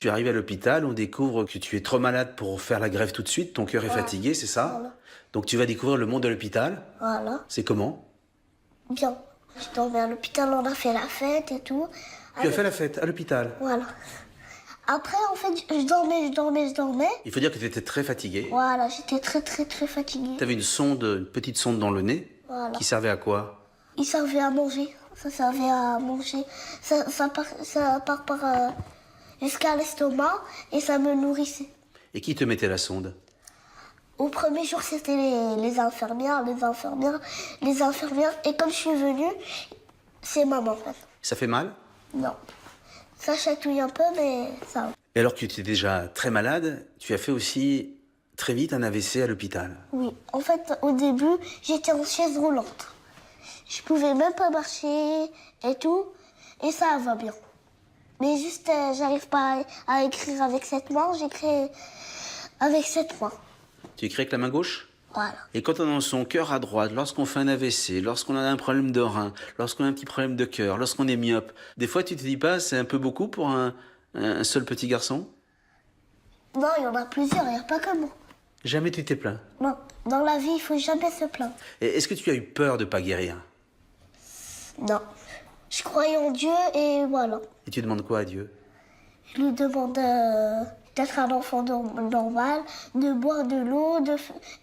Tu arrives à l'hôpital, on découvre que tu es trop malade pour faire la greffe tout de suite, ton cœur est fatigué, c'est ça? Voilà. Donc tu vas découvrir le monde de l'hôpital. Voilà. C'est comment? Bien. Je dormais à l'hôpital, on a fait la fête et tout. Tu as fait la fête à l'hôpital. Voilà. Après, en fait, je dormais. Il faut dire que tu étais très fatigué. Voilà, j'étais très fatiguée. Tu avais une petite sonde dans le nez. Voilà. Qui servait à quoi? Il servait à manger. Ça servait à manger. Ça part par jusqu'à l'estomac et ça me nourrissait. Et qui te mettait la sonde? Au premier jour, c'était les infirmières. Et comme je suis venue, c'est maman. Ça fait mal? Non. Ça chatouille un peu, mais ça va. Et alors que tu étais déjà très malade, tu as fait aussi très vite un AVC à l'hôpital. Oui. En fait, au début, j'étais en chaise roulante. Je pouvais même pas marcher et tout. Et ça va bien. Mais juste, j'arrive pas à écrire avec cette main. J'écris avec cette main. Tu écris avec la main gauche? Voilà. Et quand on a son cœur à droite, lorsqu'on fait un AVC, lorsqu'on a un problème de rein, lorsqu'on a un petit problème de cœur, lorsqu'on est myope, des fois tu te dis pas c'est un peu beaucoup pour un seul petit garçon? Non, il y en a plusieurs, il n'y a pas que moi. Jamais tu t'es plaint? Non, dans la vie, il faut jamais se plaindre. Et est-ce que tu as eu peur de pas guérir? Non. Je croyais en Dieu et voilà. Et tu demandes quoi à Dieu? Je lui demande d'être un enfant normal, de boire de l'eau,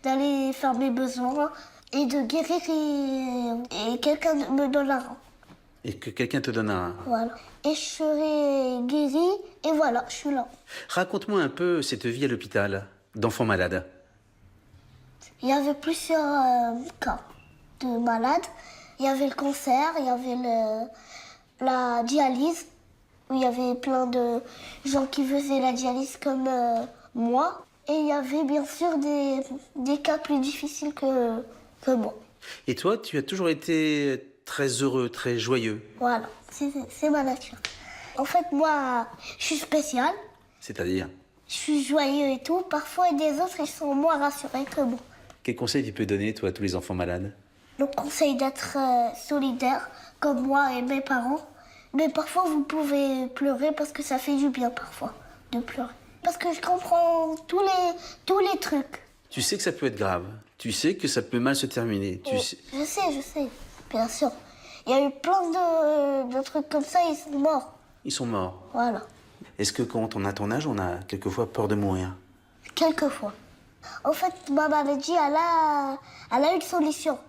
d'aller faire mes besoins et de guérir et quelqu'un me donne un rein. Et que quelqu'un te donne un... Voilà. Et je serai guérie et voilà, je suis là. Raconte-moi un peu cette vie à l'hôpital d'enfant malade. Il y avait plusieurs cas de malades. Il y avait le cancer, il y avait la dialyse, où il y avait plein de gens qui faisaient la dialyse comme moi. Et il y avait bien sûr des cas plus difficiles que moi. Et toi, tu as toujours été très heureux, très joyeux. Voilà, c'est ma nature. En fait, moi, je suis spéciale. C'est-à-dire? Je suis joyeux et tout. Parfois, des autres, ils sont moins rassurés que moi. Quel conseil tu peux donner, toi, à tous les enfants malades? Le conseil d'être solidaire, comme moi et mes parents. Mais parfois, vous pouvez pleurer parce que ça fait du bien, parfois, de pleurer. Parce que je comprends tous les trucs. Tu sais que ça peut être grave. Tu sais que ça peut mal se terminer. Je sais, bien sûr. Il y a eu plein de trucs comme ça, ils sont morts. Ils sont morts. Voilà. Est-ce que quand on a ton âge, on a quelquefois peur de mourir? Quelquefois. En fait, ma maladie, elle a une solution.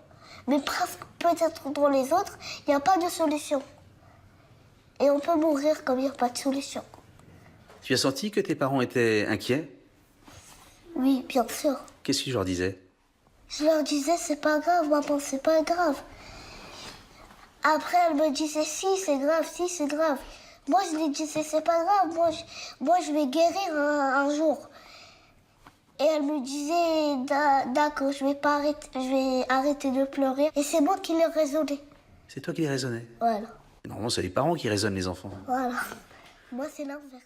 Mais presque, peut-être dans les autres, il n'y a pas de solution. Et on peut mourir comme il n'y a pas de solution. Tu as senti que tes parents étaient inquiets? Oui, bien sûr. Qu'est-ce que tu leur disais? Je leur disais, c'est pas grave, maman, c'est pas grave. Après, elle me disait, si, c'est grave, si, c'est grave. Moi, je lui disais, c'est pas grave, moi, je vais guérir un jour. Et elle me disait, d'accord, je vais arrêter de pleurer. Et c'est moi qui l'ai raisonné. C'est toi qui les raisonnais? Voilà. Normalement, c'est les parents qui raisonnent les enfants. Voilà. Moi, c'est l'inverse.